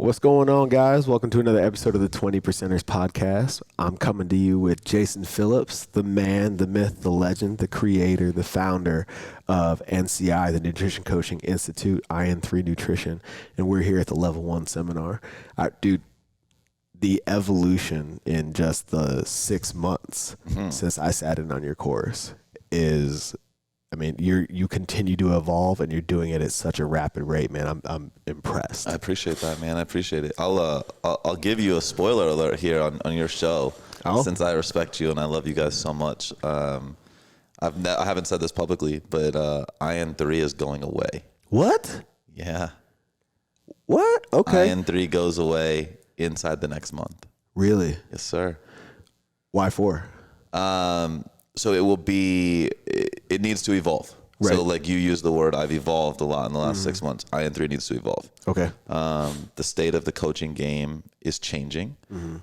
What's going on, guys? Welcome to another episode of the 20 Percenters podcast. I'm coming to you with Jason Phillips, the man, the myth, the legend, the creator, the founder of NCI, the Nutrition Coaching Institute, IN3 Nutrition, and we're here at the Level 1 seminar. Dude, the evolution in just the 6 months since I sat in on your course is... I mean, you continue to evolve, and you're doing it at such a rapid rate, man. I'm impressed. I appreciate that, man. I appreciate it. I'll give you a spoiler alert here on your show, since I respect you and I love you guys so much. I haven't said this publicly, but IN3 is going away. What? Yeah. What? Okay. IN3 goes away inside the next month. Really? Yes, sir. Why for? So it needs to evolve. Right. So like you use the word, I've evolved a lot in the last 6 months. IN3 needs to evolve. Okay. The state of the coaching game is changing.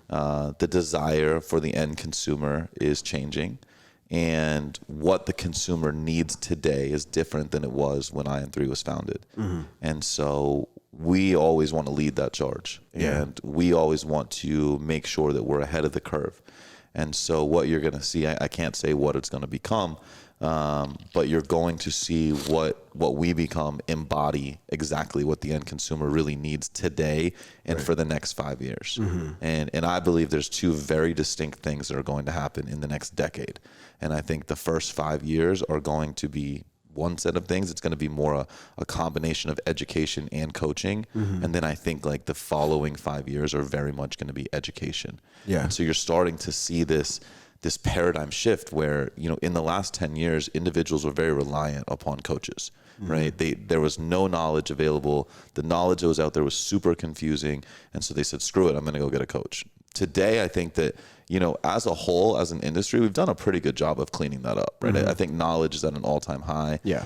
The desire for the end consumer is changing. And what the consumer needs today is different than it was when IN3 was founded. And so we always want to lead that charge. And we always want to make sure that we're ahead of the curve. And so what you're going to see, I can't say what it's going to become, but you're going to see what we become embody exactly what the end consumer really needs today and for the next 5 years. And I believe there's two very distinct things that are going to happen in the next decade. And I think the first 5 years are going to be one set of things. It's going to be more a combination of education and coaching. And then I think like the following 5 years are very much going to be education. Yeah. And so you're starting to see this paradigm shift where, you know, in the last 10 years, individuals were very reliant upon coaches, right? There was no knowledge available. The knowledge that was out there was super confusing. And so they said, screw it, I'm going to go get a coach. Today, I think that, you know, as a whole, as an industry, we've done a pretty good job of cleaning that up, right? I think knowledge is at an all-time high. Yeah.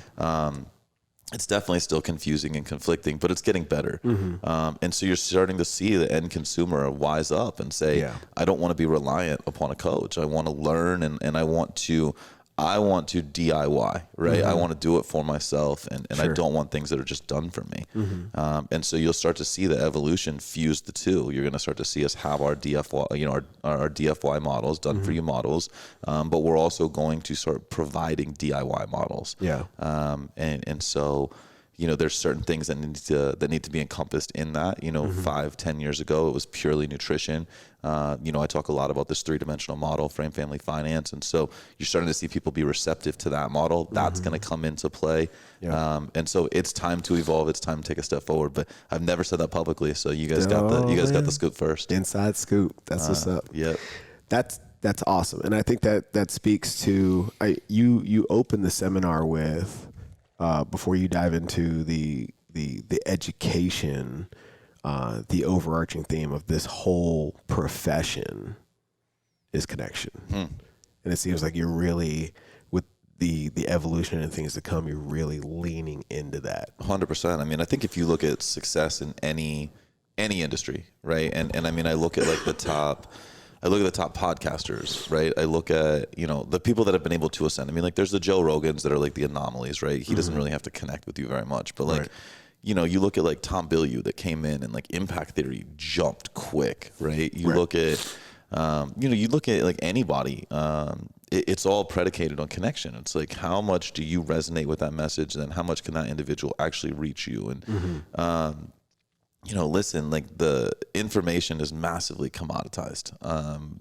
It's definitely still confusing and conflicting, but it's getting better. And so you're starting to see the end consumer wise up and say, I don't want to be reliant upon a coach. I want to learn and I want to DIY, right? I want to do it for myself, and I don't want things that are just done for me. And so you'll start to see the evolution fuse the two. You're going to start to see us have our DFY, you know, our DFY models, done for you models, but we're also going to start providing DIY models. And so, you know, there's certain things that need to be encompassed in that. You know, 5-10 years ago, it was purely nutrition. You know, I talk a lot about this 3-dimensional model, frame, family, finance. And so you're starting to see people be receptive to that model. That's going to come into play. And so it's time to evolve. It's time to take a step forward. But I've never said that publicly. So you guys got the scoop first. Inside scoop. That's what's up. Yep. That's awesome. And I think that speaks to, you open the seminar with, before you dive into the education, the overarching theme of this whole profession is connection. And it seems like you're really, with the evolution and things to come, you're really leaning into that. 100%. I mean, I think if you look at success in any industry, right? And I mean, I look at like the top podcasters, right? I look at, you know, the people that have been able to ascend. I mean, like there's the Joe Rogans that are like the anomalies, right? He doesn't really have to connect with you very much, but like, you know, you look at like Tom Bilyeu that came in and like Impact Theory jumped quick, right? You look at, you look at like anybody, it's all predicated on connection. It's like, how much do you resonate with that message? And then how much can that individual actually reach you? And, you know, listen, like the information is massively commoditized.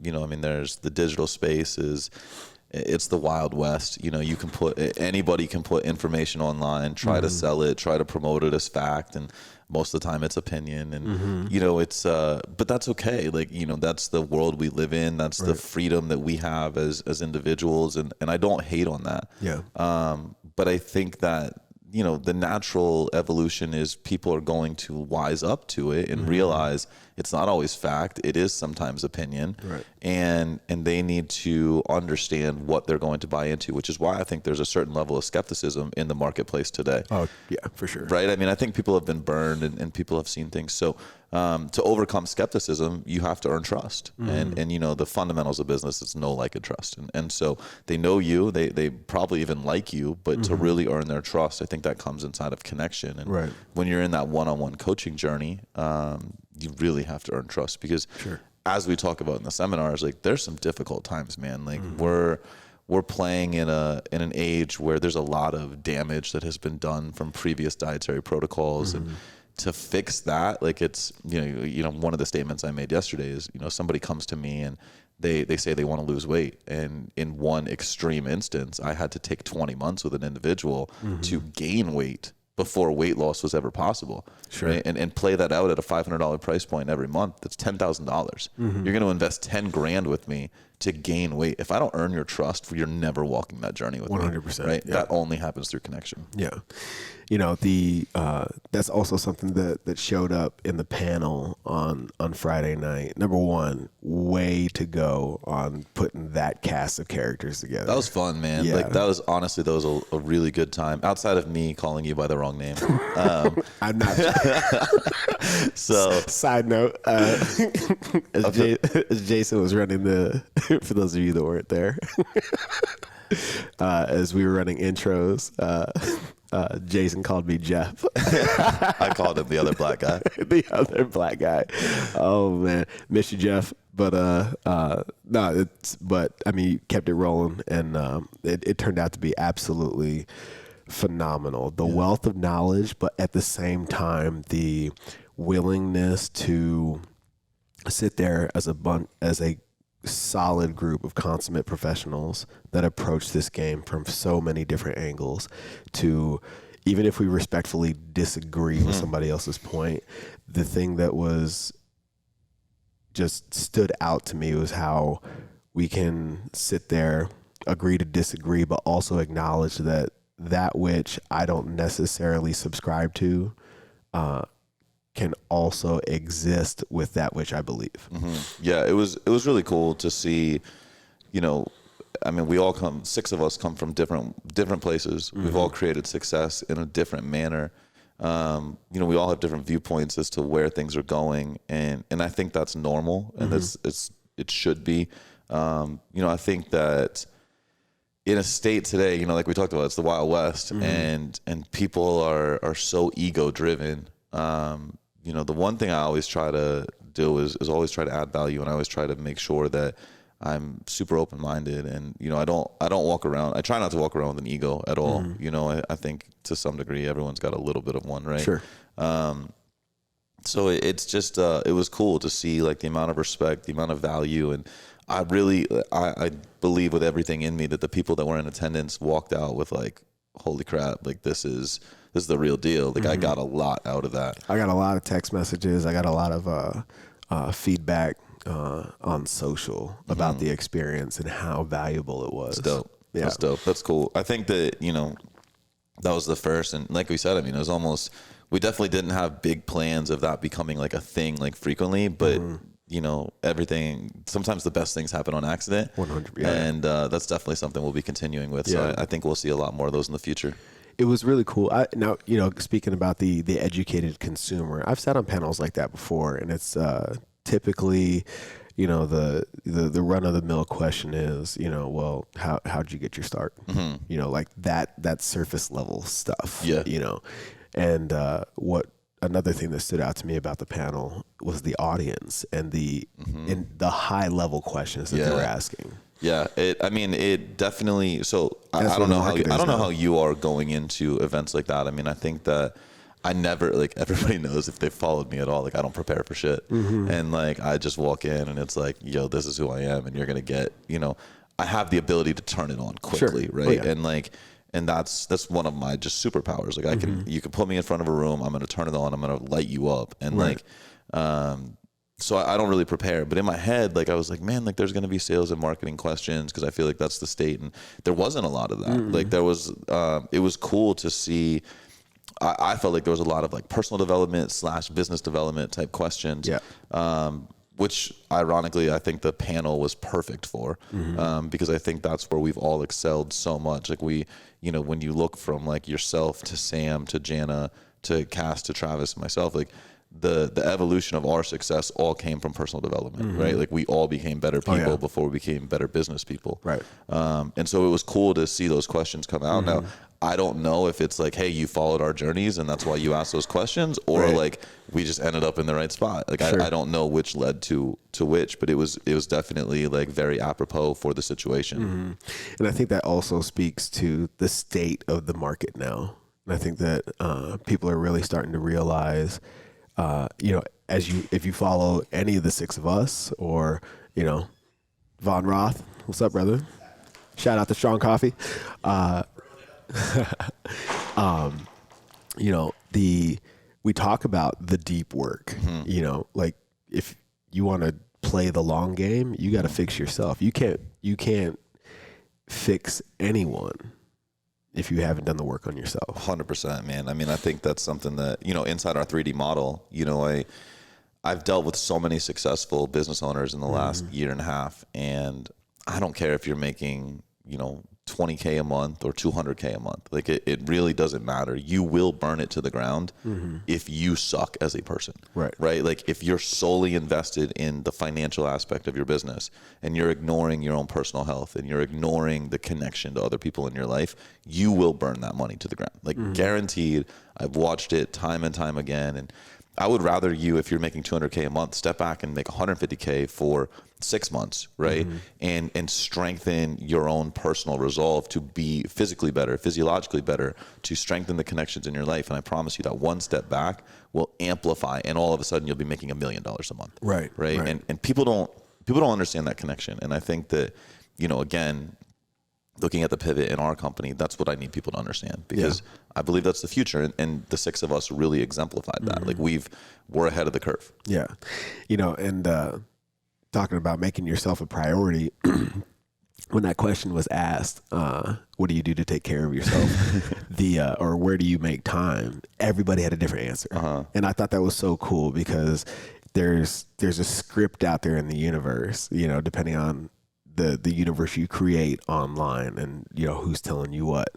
You know, I mean, there's the digital space it's the Wild West. You know, anybody can put information online, try to sell it, try to promote it as fact. And most of the time it's opinion. And, you know, but that's okay. Like, you know, that's the world we live in. That's the freedom that we have as individuals. And I don't hate on that. But I think that, you know, the natural evolution is people are going to wise up to it and realize it's not always fact. It is sometimes opinion. And they need to understand what they're going to buy into, which is why I think there's a certain level of skepticism in the marketplace today. Oh, yeah, for sure. Right? I mean, I think people have been burned and people have seen things. So to overcome skepticism, you have to earn trust. And you know, the fundamentals of business is know, like, and trust. And so they know you, they probably even like you, but to really earn their trust, I think that comes inside of connection. And right. when you're in that one-on-one coaching journey, you really have to earn trust, because as we talk about in the seminars, like there's some difficult times, man. Like we're playing in an age where there's a lot of damage that has been done from previous dietary protocols, and to fix that, like it's, you know, one of the statements I made yesterday is, you know, somebody comes to me and they say they want to lose weight. And in one extreme instance, I had to take 20 months with an individual to gain weight before weight loss was ever possible. Right? And play that out at a $500 price point every month. That's $10,000. You're going to invest 10 grand with me to gain weight. If I don't earn your trust, you're never walking that journey with 100%, me. Right? Yeah. That only happens through connection. Yeah. You know, that's also something that showed up in the panel on Friday night. Number one, way to go on putting that cast of characters together. That was fun, man. Yeah. Like that was a really good time, outside of me calling you by the wrong name. I'm not. So Side note, as Jason was running for those of you that weren't there, as we were running intros, Jason called me Jeff. I called him the other black guy. The other black guy. Oh man, miss you, Jeff. But no, but I mean, you kept it rolling, and it turned out to be absolutely phenomenal. The wealth of knowledge, but at the same time, the willingness to sit there as a solid group of consummate professionals that approach this game from so many different angles, to, even if we respectfully disagree with somebody else's point, the thing that was just stood out to me was how we can sit there, agree to disagree, but also acknowledge that which I don't necessarily subscribe to can also exist with that which I believe. Yeah, it was really cool to see, you know, I mean, six of us come from different places. We've all created success in a different manner. You know, we all have different viewpoints as to where things are going, and I think that's normal, and it should be. You know, I think that in a state today, you know, like we talked about, it's the Wild West, and people are so ego driven. You know, the one thing I always try to do is always try to add value, and I always try to make sure that I'm super open minded, and you know, I don't walk around. I try not to walk around with an ego at all. You know, I think to some degree everyone's got a little bit of one, right? Sure. So it's just it was cool to see like the amount of respect, the amount of value, and I believe with everything in me that the people that were in attendance walked out with like, holy crap, like this is the real deal. Like I got a lot out of that. I got a lot of text messages. I got a lot of feedback on social about the experience and how valuable it was. That's dope. Yeah. That's dope. That's cool. I think that, you know, that was the first, and like we said, I mean, it was almost, we definitely didn't have big plans of that becoming like a thing like frequently, but you know, sometimes the best things happen on accident. 100%. Yeah. And that's definitely something we'll be continuing with. So Yeah. I think we'll see a lot more of those in the future. It was really cool. Now, you know, speaking about the educated consumer, I've sat on panels like that before, and it's typically, you know, the run of the mill question is, you know, well, how'd you get your start? You know, like that surface level stuff. Yeah. You know, and another thing that stood out to me about the panel was the audience and the high level questions that they were asking. Yeah, it definitely. So I don't know how you are going into events like that. I mean, I think that I never, like, everybody knows if they followed me at all, like I don't prepare for shit, and like I just walk in and it's like, yo, this is who I am, and you're gonna get, you know, I have the ability to turn it on quickly, right? Oh, yeah. And like, and that's one of my just superpowers. Like you can put me in front of a room, I'm gonna turn it on, I'm gonna light you up, and like, so I don't really prepare, but in my head, like I was like, man, like there's going to be sales and marketing questions, because I feel like that's the state, and there wasn't a lot of that. Like there was, it was cool to see. I felt like there was a lot of like personal development / business development type questions. Yeah. Which ironically, I think the panel was perfect for, because I think that's where we've all excelled so much. Like you know, when you look from like yourself to Sam to Jana to Cass to Travis and myself, like the evolution of our success all came from personal development, right? Like we all became better people before we became better business people. Right. And so it was cool to see those questions come out. Now, I don't know if it's like, hey, you followed our journeys and that's why you asked those questions, or like we just ended up in the right spot. Like I don't know which led to which, but it was definitely like very apropos for the situation. And I think that also speaks to the state of the market now. And I think that people are really starting to realize, if you follow any of the six of us, or Von Roth, what's up, brother? Shout out to Strong Coffee. We talk about the deep work. Like if you want to play the long game, you got to fix yourself. You can't fix anyone if you haven't done the work on yourself. 100%, man. I mean, I think that's something that, inside our 3D model, I've dealt with so many successful business owners in the last year and a half, and I don't care if you're making, $20K a month or $200K a month. Like it really doesn't matter. You will burn it to the ground if you suck as a person. Right. Like if you're solely invested in the financial aspect of your business and you're ignoring your own personal health and you're ignoring the connection to other people in your life, you will burn that money to the ground. Like guaranteed. I've watched it time and time again. And I would rather you, if you're making $200K a month, step back and make $150K for 6 months, right? And strengthen your own personal resolve to be physically better, physiologically better, to strengthen the connections in your life. And I promise you that one step back will amplify, and all of a sudden you'll be making $1 million a month. Right. And people don't understand that connection. And I think that, again, looking at the pivot in our company, that's what I need people to understand, because I believe that's the future. And the six of us really exemplified that. Like we're ahead of the curve. Yeah. Talking about making yourself a priority, when that question was asked, what do you do to take care of yourself? Or where do you make time? Everybody had a different answer. And I thought that was so cool, because there's a script out there in the universe, depending on the universe you create online and, who's telling you what.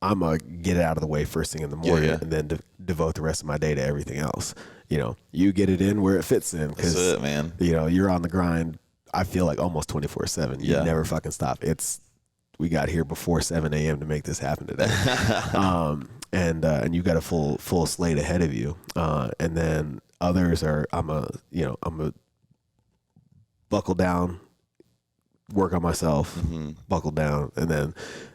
I'm going to get it out of the way first thing in the morning and then devote the rest of my day to everything else. You get it in where it fits in, because, man. You're on the grind. I feel like almost 24/7. You never fucking stop. We got here before 7 a.m. to make this happen today. And you got a full slate ahead of you. And then others are, I'm a buckle down, work on myself, buckle down. And then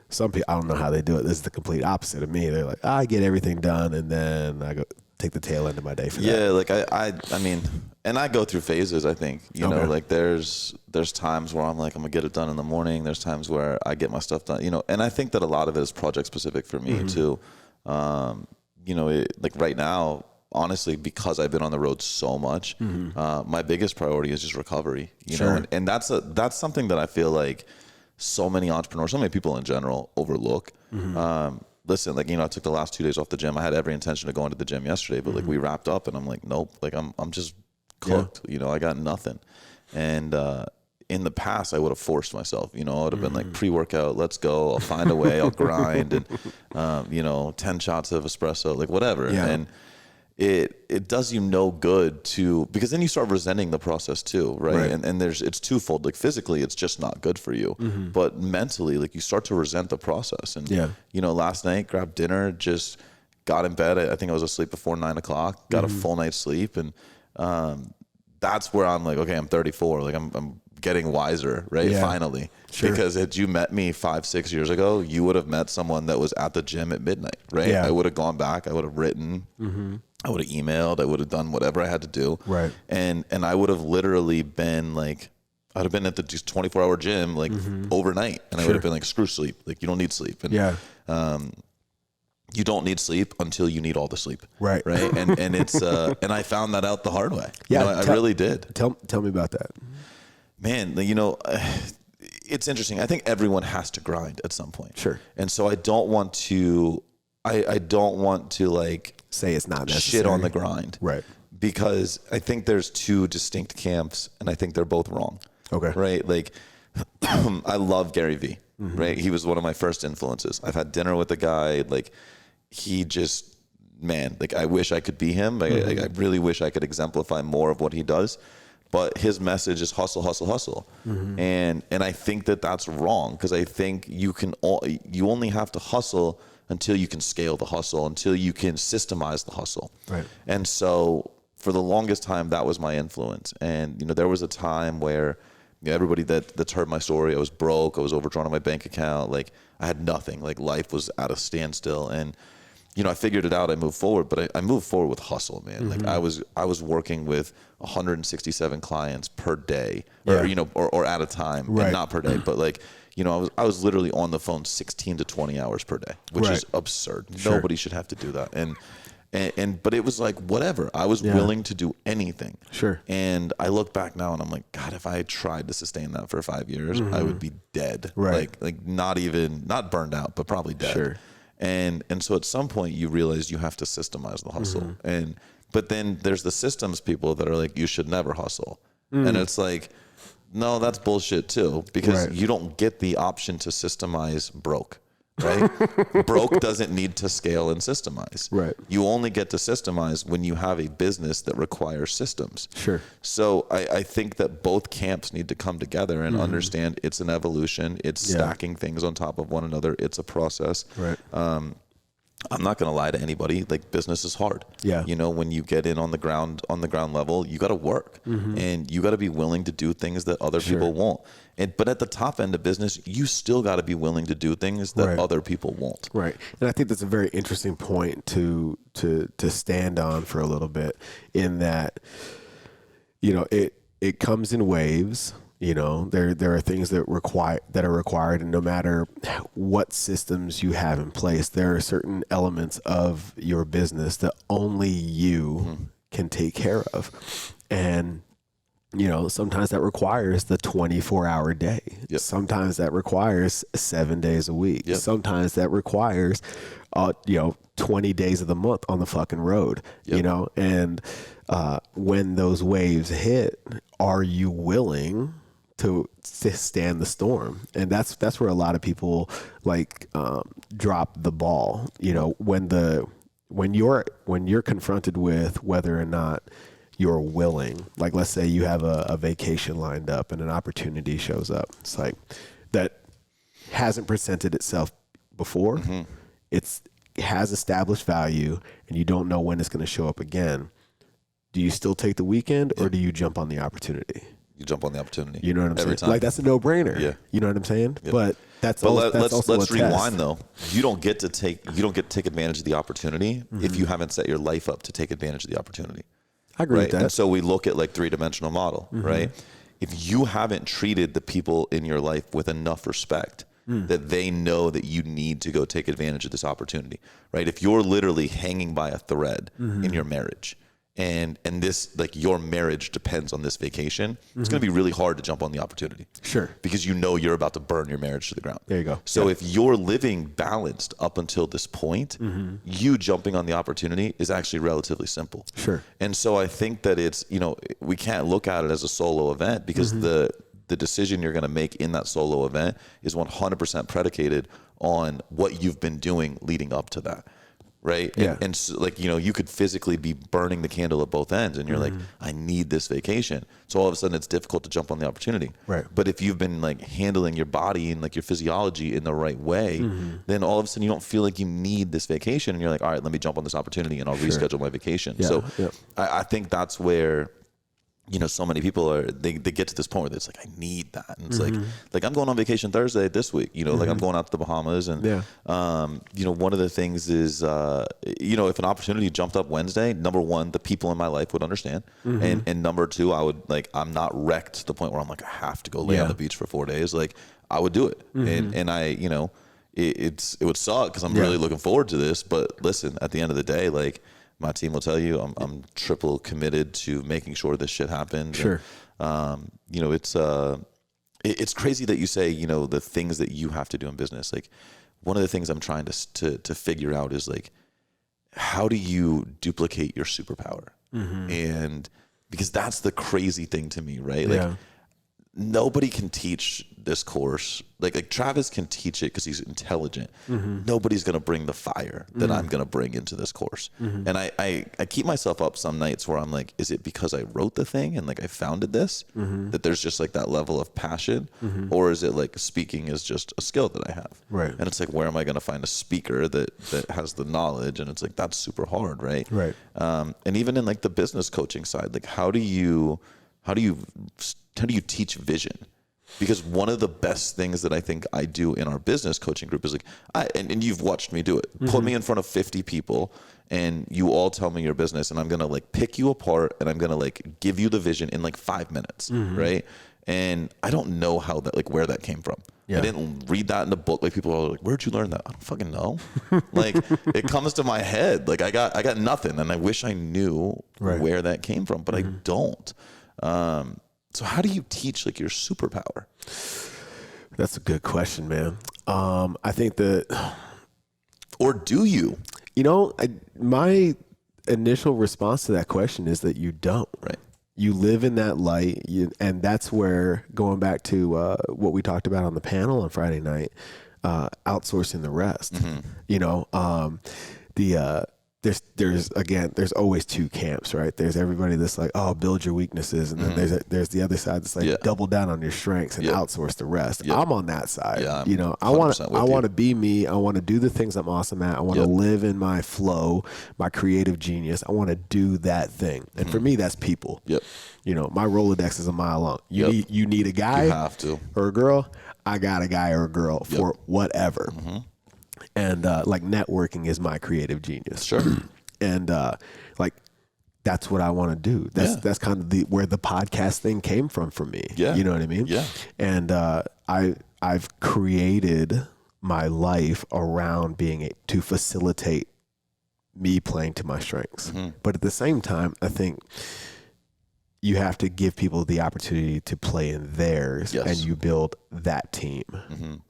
some people, I don't know how they do it. This is the complete opposite of me. They're like, I get everything done, and then I go take the tail end of my day for that. Yeah, like I mean, and I go through phases. I think like there's times where I'm like, I'm gonna get it done in the morning. There's times where I get my stuff done. And I think that a lot of it is project specific for me too. Like right now, honestly, because I've been on the road so much, my biggest priority is just recovery. And that's something that I feel like so many entrepreneurs, so many people in general overlook. Listen, like, I took the last 2 days off the gym. I had every intention of going to the gym yesterday, but like we wrapped up and I'm like, nope, like I'm just cooked. I got nothing. And in the past, I would have forced myself. I would have been like, pre-workout, let's go. I'll find a way. I'll grind, and 10 shots of espresso, like whatever. And it does you no good because then you start resenting the process too, right? And it's twofold. Like physically, it's just not good for you, but mentally, like you start to resent the process. And last night, grabbed dinner, just got in bed. I think I was asleep before 9 o'clock. Got a full night's sleep, and that's where I'm like, okay, I'm 34. Like I'm getting wiser, right? Finally. Because had you met me 5-6 years ago, you would have met someone that was at the gym at midnight, right? I would have gone back. I would have written. I would have emailed. I would have done whatever I had to do. Right. And I would have literally been like, I'd have been at the 24-hour gym like overnight, and I would have been like, screw sleep. Like you don't need sleep. And, you don't need sleep until you need all the sleep. Right. And it's and I found that out the hard way. I really did. Tell me about that. Man, it's interesting. I think everyone has to grind at some point. Sure. And so I don't want to like say it's not necessary. Shit on the grind. Right. Because I think there's two distinct camps, and I think they're both wrong. Okay. Right. Like I love Gary Vee. Right. He was one of my first influences. I've had dinner with the guy. Like he just man, like I wish I could be him. Like, I really wish I could exemplify more of what he does. But his message is hustle, hustle, hustle. And I think that that's wrong, because I think you only have to hustle until you can scale the hustle, until you can systemize the hustle. Right. And so for the longest time, that was my influence. And, there was a time where, everybody that's heard my story, I was broke, I was overdrawn on my bank account, like I had nothing, like life was at a standstill. And, I figured it out, I moved forward, but I moved forward with hustle, man. Like I was working with 167 clients per day, or at a time, and not per day, but like, I was literally on the phone 16 to 20 hours per day, which is absurd. Sure. Nobody should have to do that. But it was like, whatever. I was willing to do anything. Sure. And I look back now and I'm like, God, if I had tried to sustain that for 5 years, I would be dead. Right. Like not burned out, but probably dead. Sure. And so at some point you realize you have to systemize the hustle. But then there's the systems people that are like, you should never hustle. And it's like, no, that's bullshit too, because you don't get the option to systemize broke. Right? Broke doesn't need to scale and systemize. Right. You only get to systemize when you have a business that requires systems. Sure. So I think that both camps need to come together and understand it's an evolution. It's stacking things on top of one another. It's a process. Right. I'm not going to lie to anybody. Like, business is hard. Yeah. When you get in on the ground level, you got to work and you got to be willing to do things that other people won't. But at the top end of business, you still got to be willing to do things that other people won't. Right. And I think that's a very interesting point to stand on for a little bit, in that, it comes in waves. There are things that are required, and no matter what systems you have in place, there are certain elements of your business that only you can take care of. And sometimes that requires the 24-hour day. Yep. Sometimes that requires 7 days a week. Yep. Sometimes that requires 20 days of the month on the fucking road. Yep. And when those waves hit, are you willing to stand the storm? And that's where a lot of people drop the ball. When you're confronted with whether or not you're willing, like let's say you have a vacation lined up and an opportunity shows up. It's like that hasn't presented itself before. It has established value and you don't know when it's going to show up again. Do you still take the weekend or do you jump on the opportunity? You jump on the opportunity. You know what I'm every saying? Time. That's a no-brainer. Yeah. You know what I'm saying? Yep. But let's rewind though. You don't get to take advantage of the opportunity if you haven't set your life up to take advantage of the opportunity. I agree with that. And so we look at three-dimensional model, right? If you haven't treated the people in your life with enough respect that they know that you need to go take advantage of this opportunity, right? If you're literally hanging by a thread in your marriage, and this, your marriage depends on this vacation, it's going to be really hard to jump on the opportunity. Sure. Because you're about to burn your marriage to the ground. There you go. So if you're living balanced up until this point, you jumping on the opportunity is actually relatively simple. Sure. And so I think that it's, we can't look at it as a solo event, because the decision you're going to make in that solo event is 100% predicated on what you've been doing leading up to that. Right. Yeah. And so, you could physically be burning the candle at both ends and you're like, I need this vacation. So all of a sudden it's difficult to jump on the opportunity. Right. But if you've been handling your body and your physiology in the right way, then all of a sudden you don't feel like you need this vacation and you're like, all right, let me jump on this opportunity and I'll reschedule my vacation. Yeah. So yeah. I think that's where, so many people they get to this point where it's like, I need that. And it's like I'm going on vacation Thursday this week, I'm going out to the Bahamas. And, one of the things is, if an opportunity jumped up Wednesday, number one, the people in my life would understand. And number two, I would I'm not wrecked to the point where I'm like, I have to go lay on the beach for 4 days. I would do it. And I, it would suck because I'm really looking forward to this. But listen, at the end of the day, my team will tell you I'm triple committed to making sure this shit happens. Sure. And, it's crazy that you say, the things that you have to do in business. One of the things I'm trying to figure out is how do you duplicate your superpower? And because that's the crazy thing to me, right? nobody can teach this course. Like Travis can teach it because he's intelligent. Nobody's going to bring the fire that I'm going to bring into this course. And I keep myself up some nights where I'm like, is it because I wrote the thing and like I founded this, that there's just like that level of passion, or is it like speaking is just a skill that I have? Right. And it's like, where am I going to find a speaker that has the knowledge? And it's like, that's super hard. Right. Right. And even in like the business coaching side, like how do you teach vision? Because one of the best things that I think I do in our business coaching group is like, and you've watched me do it. Put me in front of 50 people and you all tell me your business, and I'm going to like pick you apart and I'm going to like give you the vision in like 5 minutes. Right. And I don't know how that, like where that came from. Yeah. I didn't read that in the book. Like people are like, where'd you learn that? I don't fucking know. Like it comes to my head. Like I got nothing, and I wish I knew where that came from, but I don't. So how do you teach like your superpower? That's a good question, man. I think that, or do you? You know, my initial response to that question is that you don't. Right. You live in that light, and that's where, going back to what we talked about on the panel on Friday night, outsourcing the rest. You know, there's always two camps, right? There's everybody that's like, oh, build your weaknesses, and then there's the other side that's like, double down on your strengths and outsource the rest. I'm on that side. Yeah, you know, I want to be me. I want to do the things I'm awesome at. I want to live in my flow, my creative genius. I want to do that thing, and for me, that's people. You know, my Rolodex is a mile long. You need a guy, you have to, or a girl. I got a guy or a girl for whatever. And like networking is my creative genius. Sure. And like that's what I want to do. That's kind of where the podcast thing came from for me. Yeah. You know what I mean? Yeah. And I've created my life around to facilitate me playing to my strengths. But at the same time, I think you have to give people the opportunity to play in theirs, and you build that team.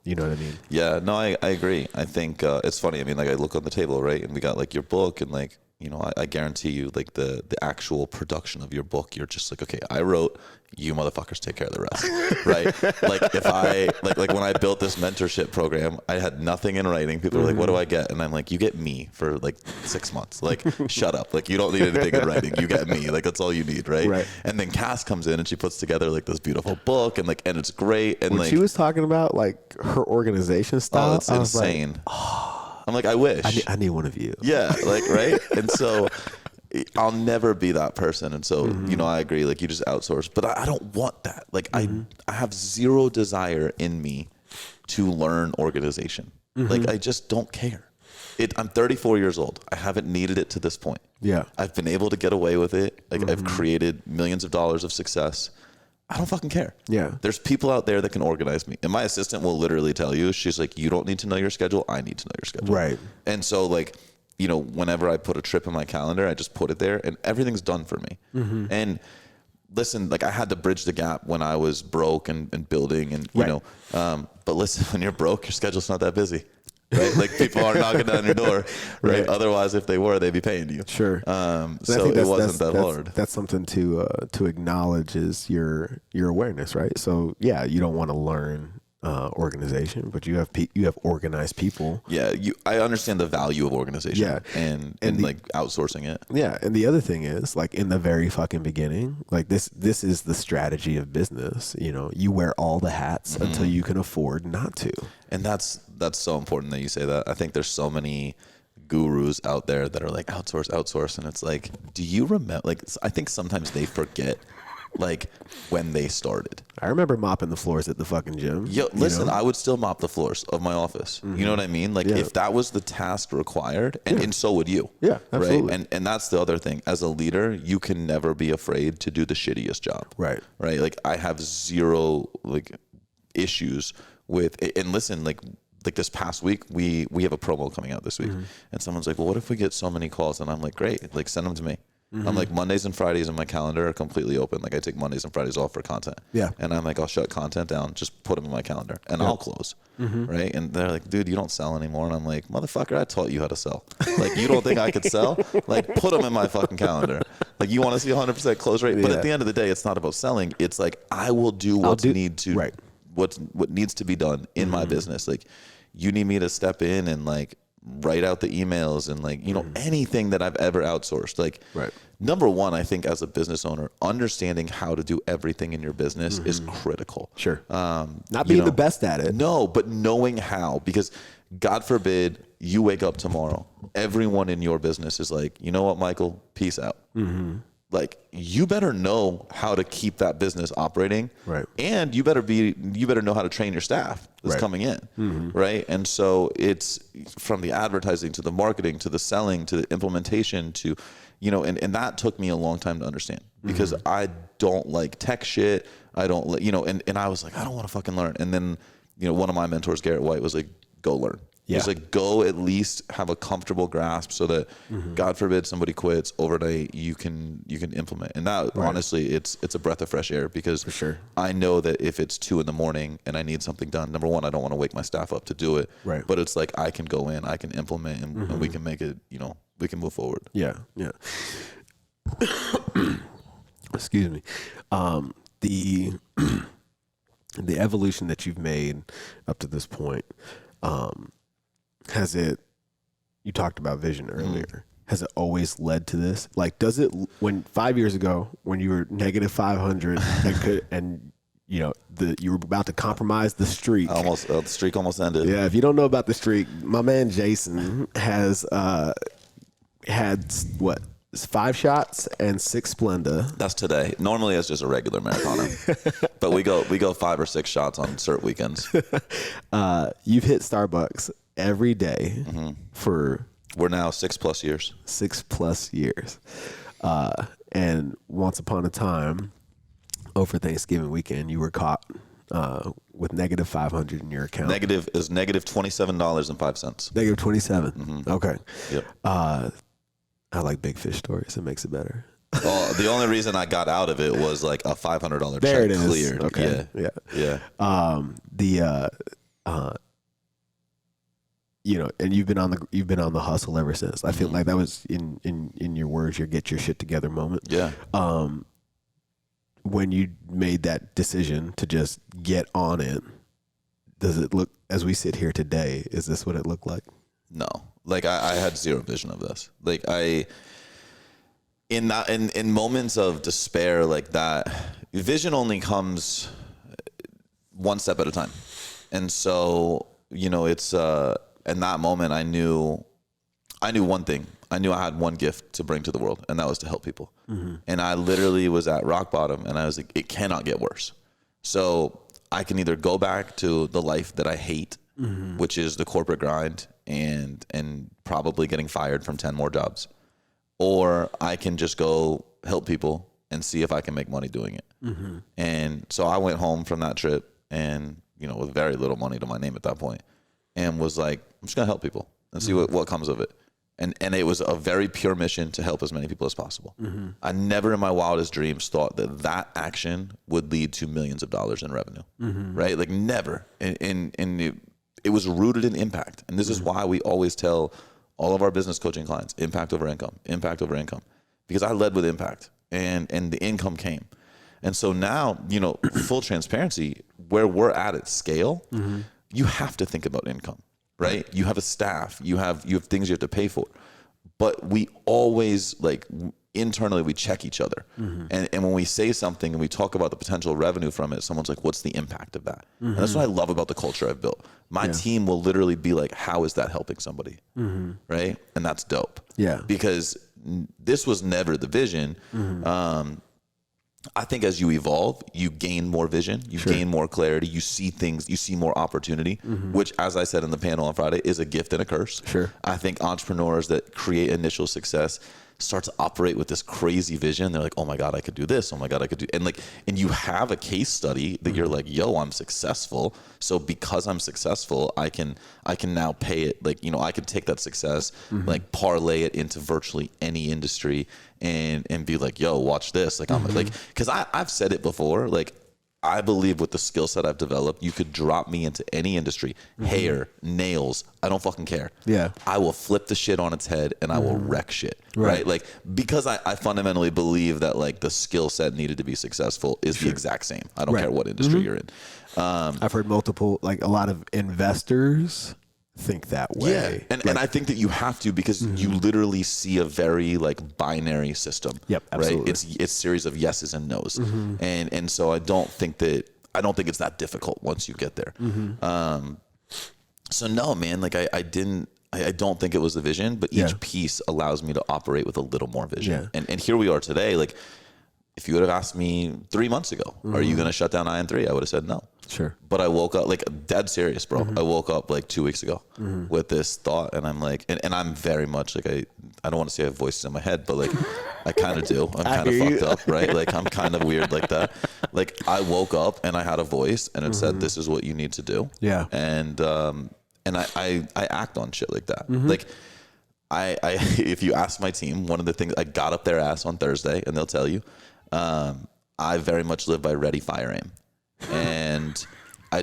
You know what I mean? Yeah, no, I agree. I think it's funny. I mean, like I look on the table, right? And we got like your book, and like, you know, I guarantee you like the actual production of your book, you're just like, okay, I wrote, you motherfuckers take care of the rest. Right? Like if I, like when I built this mentorship program, I had nothing in writing. People were like, what do I get? And I'm like, you get me for like 6 months. Like, shut up. Like you don't need anything in writing. You get me. Like that's all you need. Right. And then Cass comes in and she puts together like this beautiful book, and like, and it's great. And when like she was talking about like her organization style, it's insane. Like, I'm like, I wish. I need one of you. Yeah, like, right? And so I'll never be that person. And so, you know, I agree, like you just outsource. But I don't want that. Like I have zero desire in me to learn organization. Like I just don't care. I'm 34 years old. I haven't needed it to this point. Yeah. I've been able to get away with it. Like I've created millions of dollars of success. I don't fucking care. Yeah. There's people out there that can organize me. And my assistant will literally tell you, she's like, you don't need to know your schedule. I need to know your schedule. Right. And so like, you know, whenever I put a trip in my calendar, I just put it there and everything's done for me. And listen, like I had to bridge the gap when I was broke and building and, you know, but listen, when you're broke, your schedule's not that busy. Right, like people aren't knocking down your door, right? Otherwise, if they were, they'd be paying you. Sure. So it wasn't that hard. That's something to acknowledge is your awareness, right? So yeah, you don't want to learn organization, but you have organized people. Yeah, I understand the value of organization. Yeah, and like outsourcing it. Yeah, and the other thing is like in the very fucking beginning, like this is the strategy of business. You know, you wear all the hats until you can afford not to. And that's so important that you say that. I think there's so many gurus out there that are like outsource, and it's like, do you remember? Like, I think sometimes they forget, like when they started. I remember mopping the floors at the fucking gym. Yo, listen, I would still mop the floors of my office. You know what I mean? Like if that was the task required, and so would you. Yeah, absolutely. Right. And that's the other thing. As a leader, you can never be afraid to do the shittiest job. Right. Right. Like I have zero like issues with, and listen, like this past week, we have a promo coming out this week, and someone's like, well, what if we get so many calls? And I'm like, great, like send them to me. I'm like, Mondays and Fridays in my calendar are completely open. Like I take Mondays and Fridays off for content. Yeah. And I'm like, I'll shut content down, just put them in my calendar and I'll close. Right. And they're like, dude, you don't sell anymore. And I'm like, motherfucker, I taught you how to sell. Like, you don't think I could sell? Like, put them in my fucking calendar. Like, you want to see 100% close rate? But at the end of the day, it's not about selling. It's like, I will do what needs to be done in my business. Like, you need me to step in and like write out the emails and like, you know, anything that I've ever outsourced. Like, number one, I think as a business owner, understanding how to do everything in your business is critical. Sure. Not being the best at it. No, but knowing how, because God forbid you wake up tomorrow, everyone in your business is like, you know what, Michael, peace out. Like, you better know how to keep that business operating. Right. And you better know how to train your staff that's coming in. Right. And so it's from the advertising to the marketing, to the selling, to the implementation, to, you know, and that took me a long time to understand, because I don't like tech shit. I don't like, you know, and I was like, I don't want to fucking learn. And then, you know, one of my mentors, Garrett White, was like, go learn. Yeah. He's like, go at least have a comfortable grasp so that God forbid somebody quits overnight, you can implement. And that honestly, it's a breath of fresh air, because for sure, I know that if it's 2 a.m. and I need something done, number one, I don't want to wake my staff up to do it. Right. But it's like, I can go in, I can implement, and we can make it, you know, we can move forward. Yeah. Yeah. Excuse me. The evolution that you've made up to this point, has it, you talked about vision earlier, has it always led to this? Like, does it, when 5 years ago, when you were negative 500 and you know, you were about to compromise the streak. The streak almost ended. Yeah. If you don't know about the streak, my man Jason has had what, 5 shots and 6 Splenda. That's today. Normally it's just a regular marathoner, but we go 5 or 6 shots on certain weekends. You've hit Starbucks every day for, we're now 6+ years. 6+ years. And once upon a time, over Thanksgiving weekend, you were caught with negative 500 in your account. Negative is negative $27.05. Negative 27. Okay. Yep. I like big fish stories. It makes it better. Well, the only reason I got out of it was like a $500 check cleared. Okay. Yeah. You know, and you've been on the hustle ever since. I feel like that was in your words, your get your shit together moment. Yeah. When you made that decision to just get on it, does it look, as we sit here today, is this what it looked like? No. Like I had zero vision of this. Like in moments of despair like that, vision only comes one step at a time. And so, you know, it's in that moment I knew one thing. I knew I had one gift to bring to the world, and that was to help people. And I literally was at rock bottom, and I was like, it cannot get worse. So I can either go back to the life that I hate, which is the corporate grind and probably getting fired from 10 more jobs, or I can just go help people and see if I can make money doing it. And so I went home from that trip, and, you know, with very little money to my name at that point, and was like, I'm just gonna help people and see what comes of it. And it was a very pure mission to help as many people as possible. I never in my wildest dreams thought that action would lead to millions of dollars in revenue, right? Like, never. And it was rooted in impact. And this is why we always tell all of our business coaching clients, impact over income, because I led with impact, and the income came. And so now, you know, full transparency, where we're at scale, you have to think about income. Right? You have a staff, you have things you have to pay for, but we always, like, internally we check each other. And when we say something and we talk about the potential revenue from it, someone's like, what's the impact of that? And that's what I love about the culture I've built. My team will literally be like, how is that helping somebody? Right? And that's dope. Yeah. Because this was never the vision. I think as you evolve, you gain more vision, you gain more clarity, you see things, you see more opportunity, which, as I said in the panel on Friday, is a gift and a curse. I think entrepreneurs that create initial success start to operate with this crazy vision. They're like, oh my God, I could do this. Oh my God, I could do, and you have a case study that you're like, yo, I'm successful. So because I'm successful, I can now pay it. Like, I can take that success, like parlay it into virtually any industry and be like, yo, watch this. Like, I'm like, cause I've said it before, like, I believe with the skill set I've developed, you could drop me into any industry, hair, nails, I don't fucking care. Yeah. I will flip the shit on its head and I will wreck shit. Right. Like, because I fundamentally believe that like the skill set needed to be successful is the exact same. I don't care what industry you're in. I've heard multiple, like a lot of investors think that way. Yeah. And I think that you have to, because you literally see a very like binary system. Yep, absolutely. Right. It's a series of yeses and nos. And so I don't think it's that difficult once you get there. So no, man, like I don't think it was the vision, but each piece allows me to operate with a little more vision. Yeah. And here we are today. Like, if you would have asked me 3 months ago, are you going to shut down IN3? I would have said no. Sure. But I woke up, like, dead serious, bro. I woke up like 2 weeks ago with this thought, and I'm like, and I'm very much like, I don't want to say I have voices in my head, but like, I kind of do. I'm kind of fucked up, right? Like, I'm kind of weird like that. Like, I woke up and I had a voice, and it said, this is what you need to do. Yeah. And I act on shit like that. Like, I if you ask my team, one of the things, I got up their ass on Thursday, and they'll tell you, I very much live by ready, fire, aim. And I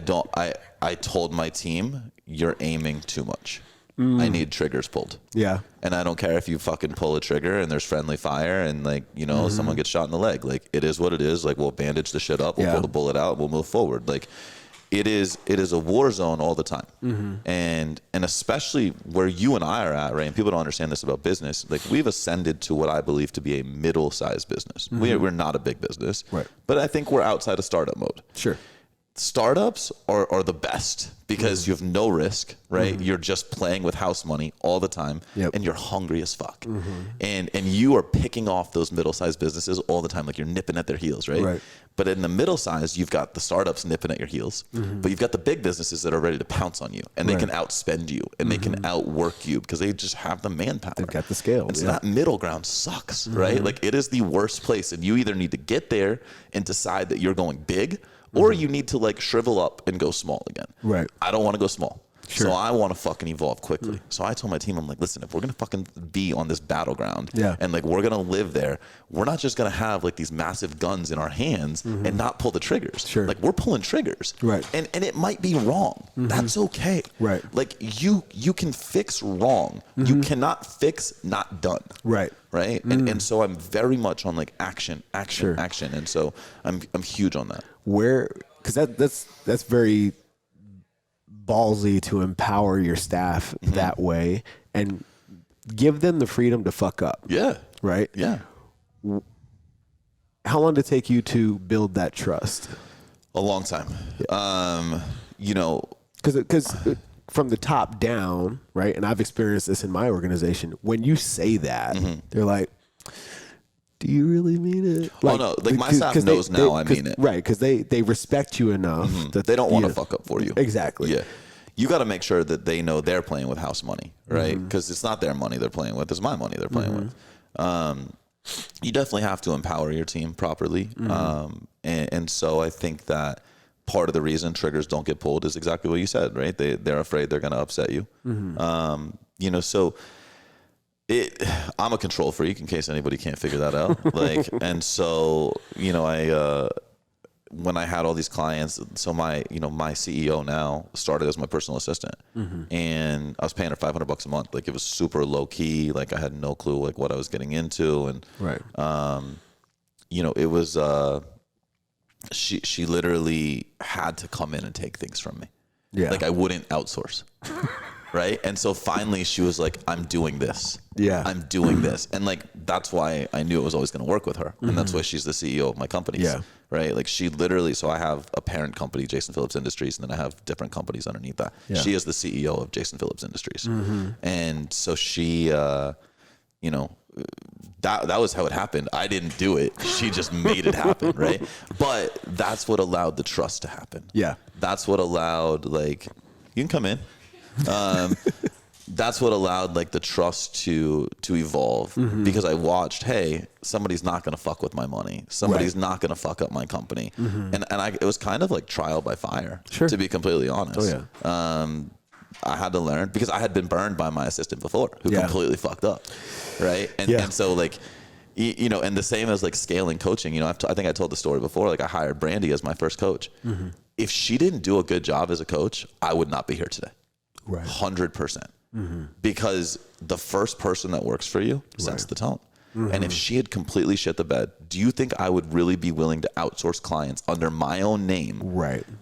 told my team, you're aiming too much. I need triggers pulled. Yeah. And I don't care if you fucking pull a trigger and there's friendly fire and like, someone gets shot in the leg. Like, it is what it is. Like, we'll bandage the shit up. We'll pull the bullet out. We'll move forward. Like, it is a war zone all the time. And especially where you and I are at, right? And people don't understand this about business. Like, we've ascended to what I believe to be a middle-sized business. We're not a big business, right? But I think we're outside of startup mode. Sure. Startups are the best because you have no risk, right? You're just playing with house money all the time, and you're hungry as fuck. And you are picking off those middle-sized businesses all the time, like you're nipping at their heels, right? But in the middle size, you've got the startups nipping at your heels, but you've got the big businesses that are ready to pounce on you, and they can outspend you, and they can outwork you because they just have the manpower. They've got the scale. And so that middle ground sucks, right? Like, it is the worst place, and you either need to get there and decide that you're going big, or you need to like shrivel up and go small again. Right. I don't want to go small. Sure. So I want to fucking evolve quickly. So I told my team, I'm like, listen, if we're going to fucking be on this battleground and like we're going to live there, we're not just going to have like these massive guns in our hands and not pull the triggers. Sure. Like, we're pulling triggers. Right. And it might be wrong. That's okay. Right. Like, you can fix wrong. You cannot fix not done. Right. Right. And so I'm very much on like action. And so I'm huge on that. Because that's very ballsy to empower your staff that way and give them the freedom to fuck up. Yeah. Right? Yeah. How long did it take you to build that trust? A long time. Yeah. Because from the top down, right? And I've experienced this in my organization. When you say that, they're like, do you really mean it? Like, oh, no. Like, my staff knows now I mean it. Right, because they respect you enough that they don't want to fuck up for you. Exactly. Yeah. You got to make sure that they know they're playing with house money, right? Because it's not their money they're playing with. It's my money they're playing with. You definitely have to empower your team properly. And so I think that part of the reason triggers don't get pulled is exactly what you said, right? They're afraid they're going to upset you. So... I'm a control freak, in case anybody can't figure that out. Like, and so, when I had all these clients, so my CEO now started as my personal assistant, and I was paying her $500 a month. Like, it was super low key. Like, I had no clue like what I was getting into, and it was she literally had to come in and take things from me. Yeah, like, I wouldn't outsource. Right. And so finally she was like, I'm doing this. Yeah. I'm doing this. And like, that's why I knew it was always going to work with her. And that's why she's the CEO of my companies. Yeah. Right. Like, she literally, so I have a parent company, Jason Phillips Industries, and then I have different companies underneath that. Yeah. She is the CEO of Jason Phillips Industries. And so she, that was how it happened. I didn't do it. She just made it happen. Right. But that's what allowed the trust to happen. Yeah. That's what allowed, like, you can come in. that's what allowed like the trust to evolve, because I watched, hey, somebody's not going to fuck with my money. Somebody's not going to fuck up my company. And it was kind of like trial by fire, to be completely honest. I had to learn, because I had been burned by my assistant before, who completely fucked up. Right. And so like, you know, and the same as like scaling coaching, you know, I think I told the story before, like I hired Brandy as my first coach. If she didn't do a good job as a coach, I would not be here today. 100%. Because the first person that works for you sets the tone. And if she had completely shit the bed, do you think I would really be willing to outsource clients under my own name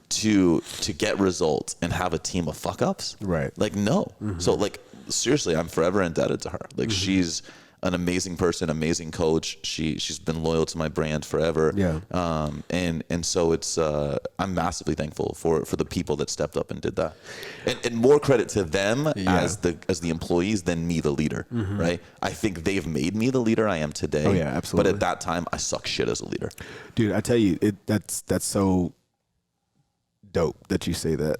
to get results and have a team of fuck ups? Like, no. So like, seriously, I'm forever indebted to her. Like she's an amazing person, amazing coach. She's been loyal to my brand forever. And so it's I'm massively thankful for the people that stepped up and did that. And more credit to them as the employees than me, the leader. Right? I think they've made me the leader I am today. Oh yeah, absolutely. But at that time, I suck shit as a leader. Dude, I tell you, that's so dope that you say that.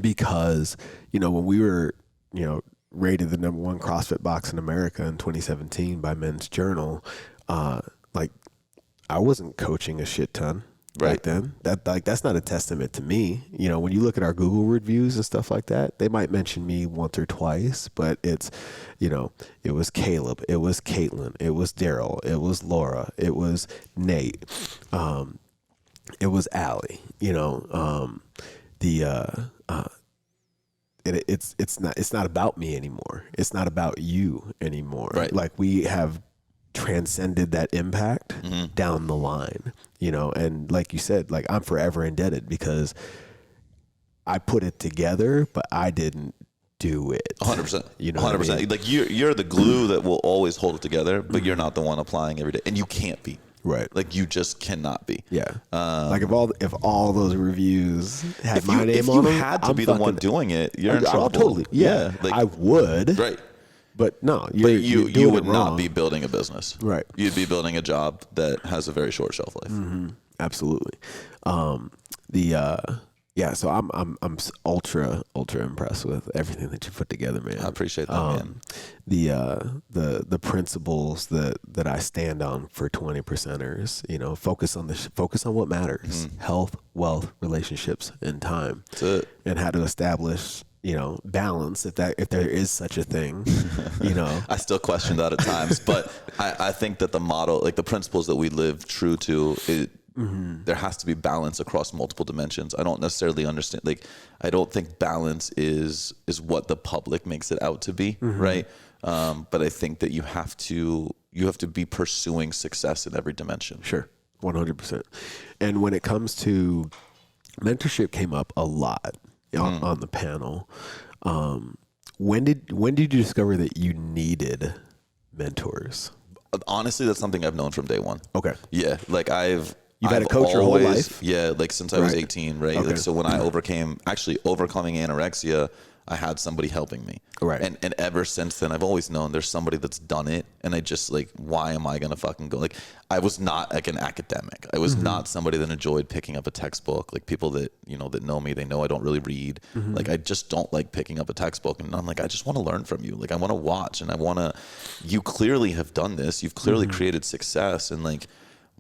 Because, you know, when we were, you know, rated the #1 CrossFit box in America in 2017 by Men's Journal, like I wasn't coaching a shit ton back then. That's not a testament to me. You know, when you look at our Google reviews and stuff like that, they might mention me once or twice, but it's, you know, it was Caleb, it was Caitlin, it was Daryl, it was Laura, it was Nate, it was Allie. You know, it's not about me anymore. It's not about you anymore. Like we have transcended that impact down the line, you know, and like you said, like I'm forever indebted because I put it together, but I didn't do it. 100%. You know, 100%. I mean? Like you're the glue that will always hold it together, but you're not the one applying every day, and you can't be. Like you just cannot be. Like if all those reviews had my name on them, if you had to be the one doing it, you're in trouble. Totally. Like, I would. But no, you would not be building a business. You'd be building a job that has a very short shelf life. Absolutely. So I'm ultra impressed with everything that you put together, man. I appreciate that, man. The principles that I stand on for 20 percenters, you know, focus on what matters: health, wealth, relationships, and time. That's it. And how to establish, you know, balance if there is such a thing. You know, I still question that at times, but I think that the model, like the principles that we live true to, there has to be balance across multiple dimensions. I don't necessarily understand. Like, I don't think balance is what the public makes it out to be, right? But I think that you have to be pursuing success in every dimension. Sure, 100%. And when it comes to mentorship, came up a lot on the panel. When did you discover that you needed mentors? Honestly, that's something I've known from day one. Okay. Yeah, like You've had a coach your whole life? Yeah, like since I was 18, right? Okay. Like, so when I overcoming anorexia, I had somebody helping me. And ever since then, I've always known there's somebody that's done it. And I just like, why am I going to fucking go? Like, I was not like an academic. I was not somebody that enjoyed picking up a textbook. Like people that, you know, that know me, they know I don't really read. Like, I just don't like picking up a textbook. And I'm like, I just want to learn from you. Like, I want to watch and you clearly have done this. You've clearly created success. And like,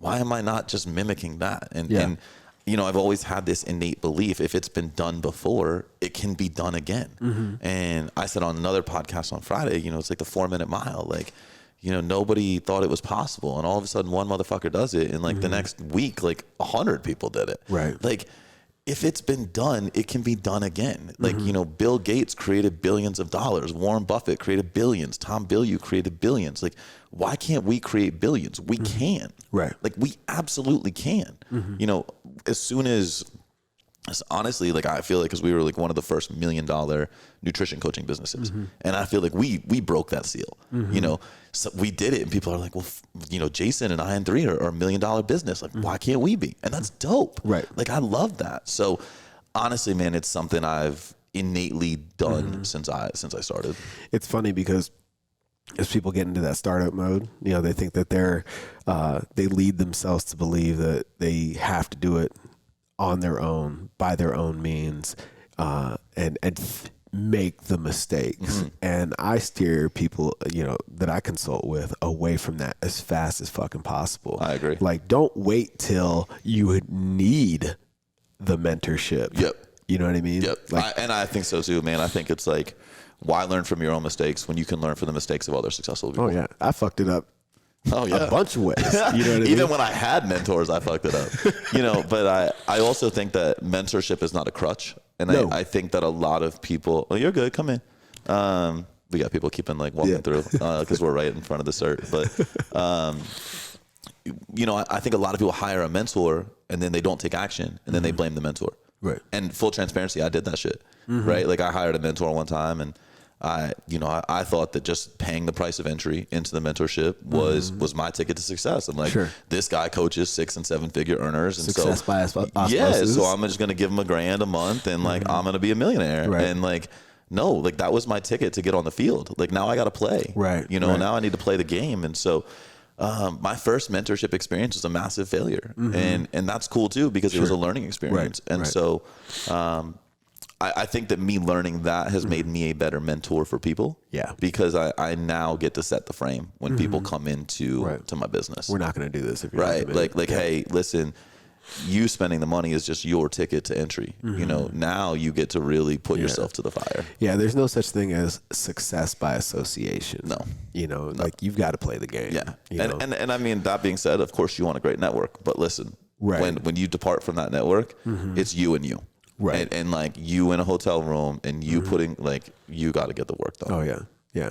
why am I not just mimicking that? And you know, I've always had this innate belief, if it's been done before, it can be done again. And I said on another podcast on Friday, you know, it's like the 4-minute mile. Like, you know, nobody thought it was possible. And all of a sudden one motherfucker does it. And like the next week, like 100 people did it. Like, if it's been done, it can be done again. Like, you know, Bill Gates created billions of dollars. Warren Buffett created billions. Tom Bilyeu created billions. Like, why can't we create billions? We can. Like, we absolutely can. You know, as soon as, honestly, like, I feel like, because we were like one of the first $1 million nutrition coaching businesses. And I feel like we broke that seal. You know, so we did it, and people are like, well, you know, Jason and I and 3 are $1 million business. Like, why can't we be? And that's dope. Like, I love that. So honestly, man, it's something I've innately done since I started. It's funny because as people get into that startup mode, you know, they think that they lead themselves to believe that they have to do it on their own, by their own means, and make the mistakes. And I steer people, that I consult with away from that as fast as fucking possible. I agree. Like, don't wait till you need the mentorship. Yep. You know what I mean? Yep. And I think so too, man. I think it's like, why learn from your own mistakes when you can learn from the mistakes of other successful people? Oh yeah. I fucked it up. Oh yeah. A bunch of ways. You know what I mean? Even when I had mentors, I fucked it up. But I also think that mentorship is not a crutch. And No. I think that a lot of people, you're good, come in. We got people keeping like walking through because we're right in front of the cert. But, I think a lot of people hire a mentor and then they don't take action and then they blame the mentor. Right. And full transparency, I did that shit. Right. Like I hired a mentor one time and I thought that just paying the price of entry into the mentorship was my ticket to success. I'm like, this guy coaches 6 and 7 figure earners. And success by osmosis. Yeah. So I'm just going to give him $1,000 a month and like, I'm going to be a millionaire. Right. And like, no, like that was my ticket to get on the field. Like now I got to play, right. Now I need to play the game. And so, my first mentorship experience was a massive failure and that's cool too, because it was a learning experience. Right. And so, I think that me learning that has made me a better mentor for people. Yeah. Because I now get to set the frame when people come into to my business. We're not going to do this if you're right. Like, hey, listen, you spending the money is just your ticket to entry. Now you get to really put yourself to the fire. Yeah. There's no such thing as success by association. No. Like you've got to play the game. Yeah. And I mean, that being said, of course you want a great network, but listen, when you depart from that network, it's you and you. Right. And like you in a hotel room and you putting like, you got to get the work done. Oh yeah. Yeah.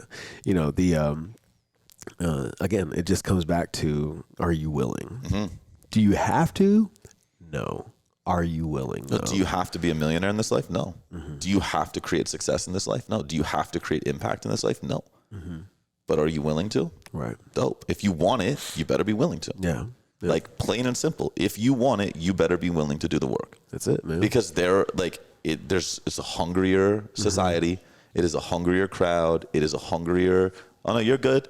Again, it just comes back to, are you willing? Do you have to? No. Are you willing? No. Do you have to be a millionaire in this life? No. Do you have to create success in this life? No. Do you have to create impact in this life? No. But are you willing to? Right. Dope. If you want it, you better be willing to. Yeah. Like plain and simple. If you want it, you better be willing to do the work. That's it, man. Because it's a hungrier society. It is a hungrier crowd. It is a hungrier. Oh no, you're good.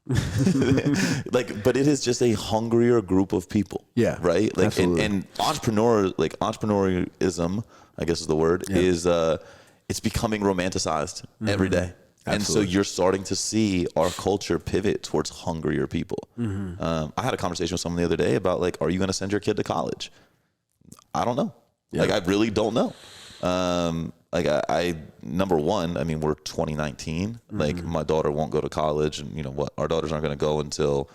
But it is just a hungrier group of people. Yeah. Right. Like and entrepreneurism, I guess is the word, is it's becoming romanticized every day. And so you're starting to see our culture pivot towards hungrier people. I had a conversation with someone the other day about like, are you going to send your kid to college? I don't know. Yeah. Like, I really don't know. I number one, I mean, we're 2019. Like my daughter won't go to college and you know what? Our daughters aren't going to go until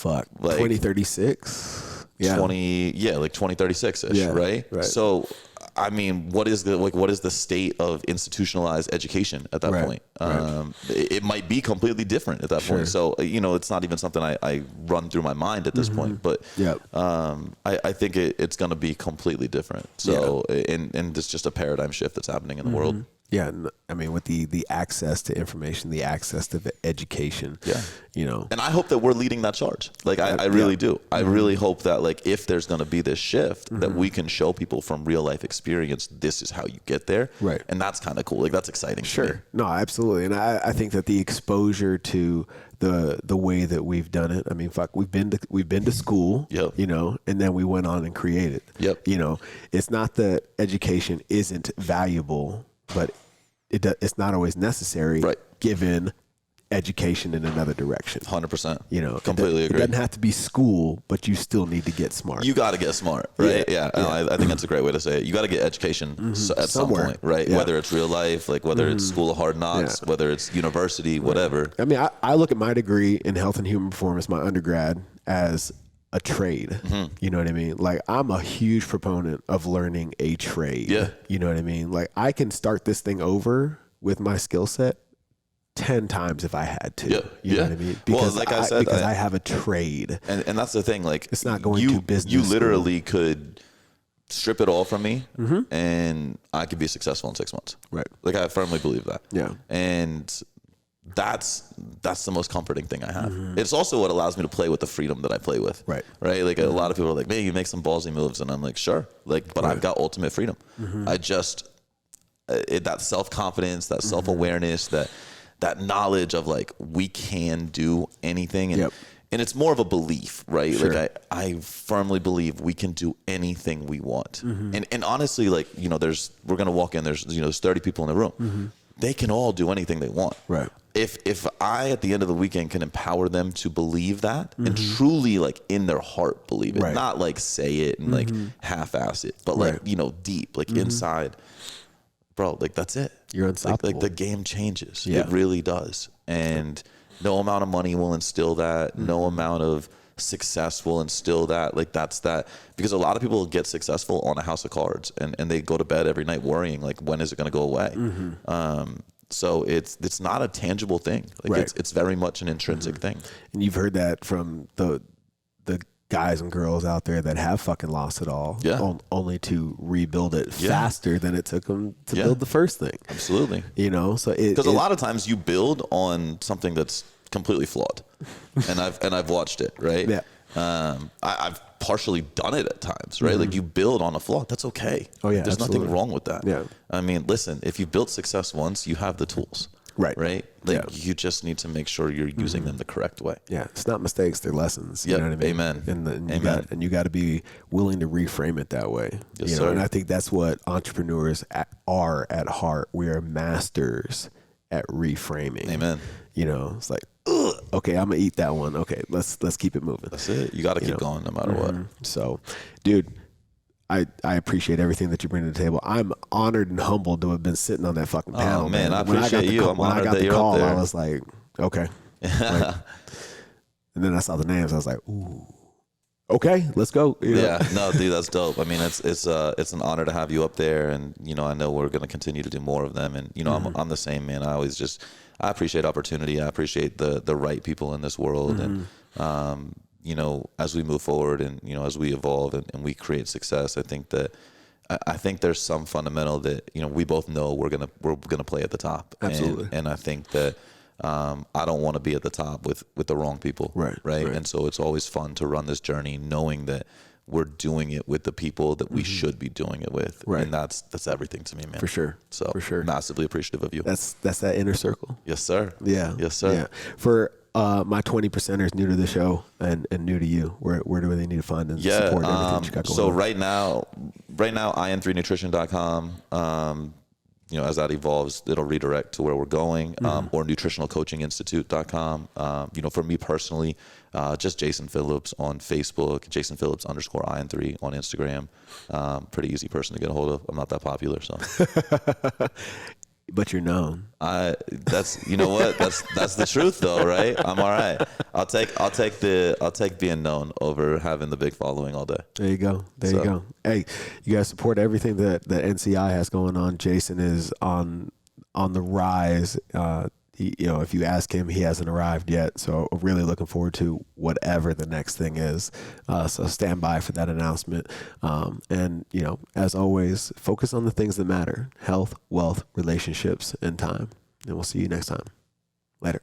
like 2036. Yeah. 2036-ish. Right. So, I mean, what is the state of institutionalized education at that point? It might be completely different at that point. So, it's not even something I run through my mind at this point, but I think it's going to be completely different. So, and it's just a paradigm shift that's happening in the world. Yeah, I mean, with the access to information, the access to education, And I hope that we're leading that charge. Like, I really do. I really hope that, like, if there's going to be this shift, that we can show people from real life experience, this is how you get there. Right. And that's kind of cool. Like, that's exciting. Sure. No, absolutely. And I think that the exposure to the way that we've done it, I mean, we've been to school, and then we went on and created. It's not that education isn't valuable, but it's not always necessary given education in another direction. 100%. Completely agree. It doesn't have to be school, but you still need to get smart. You got to get smart, right? Yeah. I think that's a great way to say it. You got to get education at some point, right? Yeah. Whether it's real life, like whether it's School of Hard Knocks, whether it's university, whatever. I mean, I look at my degree in health and human performance, my undergrad, as a trade. You know what I mean? Like, I'm a huge proponent of learning a trade. Yeah. You know what I mean? Like, I can start this thing over with my skill set 10 times if I had to. You know what I mean? Because like I said, I have a trade. And that's the thing. Like, it's not going to business. You literally could strip it all from me and I could be successful in 6 months. Right. Like, I firmly believe that. Yeah. And that's the most comforting thing I have. It's also what allows me to play with the freedom that I play with. Right. Like, a lot of people are like, man, you make some ballsy moves. And I'm like, sure. Like, but I've got ultimate freedom. I just, that self-confidence, that self-awareness, that knowledge of like, we can do anything. And it's more of a belief, right? Sure. Like I firmly believe we can do anything we want. And honestly, like, you know, we're going to walk in, there's 30 people in the room. They can all do anything they want. Right. If I, at the end of the weekend, can empower them to believe that and truly, like, in their heart believe it, Right. not like say it and like half-ass it, but like, Right. you know, deep, like inside, bro, like that's it. You're unstoppable. Like the game changes. Yeah. It really does. And no amount of money will instill that. No amount of success will instill that. Like that's that. Because a lot of people get successful on a house of cards and they go to bed every night worrying, like, when is it going to go away? So it's not a tangible thing. Like Right. it's very much an intrinsic thing. And you've heard that from the guys and girls out there that have fucking lost it all, Yeah. only to rebuild it Yeah. faster than it took them to Yeah. build the first thing. Absolutely. You know, so Because a lot of times you build on something that's completely flawed, and I've watched it, right? Yeah. I've partially done it at times, right? Like you build on a flaw, that's okay. Oh, yeah, there's absolutely. nothing wrong with that. Yeah. I mean, listen, if you built success once, you have the tools, Right. Right? Like Yeah. you just need to make sure you're using them the correct way. Yeah, it's not mistakes; they're lessons. You Yep. know what I mean? Amen. And you got to be willing to reframe it that way. Yes, you know? sir. And I think that's what entrepreneurs are at heart. We are masters at reframing. Amen. You know, it's like, ugh, okay, I'm gonna eat that one. Okay, let's keep it moving. That's it. You got to keep going no matter what. So, dude, I appreciate everything that you bring to the table. I'm honored and humbled to have been sitting on that fucking panel. man, I When got appreciate the you. call- I'm when I honored got that the you're up call, I there. was like, okay. Like, and then I saw the names. I was like, ooh, okay, let's go. You know? Yeah, no, dude, that's dope. I mean, it's an honor to have you up there, and you know, I know we're gonna continue to do more of them, and you know, I'm the same, man. I appreciate opportunity. I appreciate the right people in this world, and you know, as we move forward, and you know, as we evolve and we create success, I think there's some fundamental that, you know, we both know we're gonna play at the top. Absolutely. And I think that I don't want to be at the top with the wrong people. Right. And so it's always fun to run this journey knowing that we're doing it with the people that we should be doing it with. Right. And that's everything to me, man. For sure. So For sure. massively appreciative of you. That's that inner circle. Yes, sir. Yeah. Yes, sir. Yeah. For my 20%ers new to the show and new to you, where do they need to find and support everything that you got going so on? right now, in3nutrition.com, you know, as that evolves, it'll redirect to where we're going, or nutritionalcoachinginstitute.com. You know, for me personally, just Jason Phillips on Facebook, Jason Phillips _IN3 on Instagram. Pretty easy person to get a hold of. I'm not that popular, so. But you're known. That's, you know what? That's the truth though, right? I'm all right. I'll take being known over having the big following all day. There you go. There you go. Hey, you guys support everything that NCI has going on. Jason is on the rise. You know, if you ask him, he hasn't arrived yet. So I'm really looking forward to whatever the next thing is. So stand by for that announcement. And, you know, as always, focus on the things that matter: health, wealth, relationships, and time. And we'll see you next time. Later.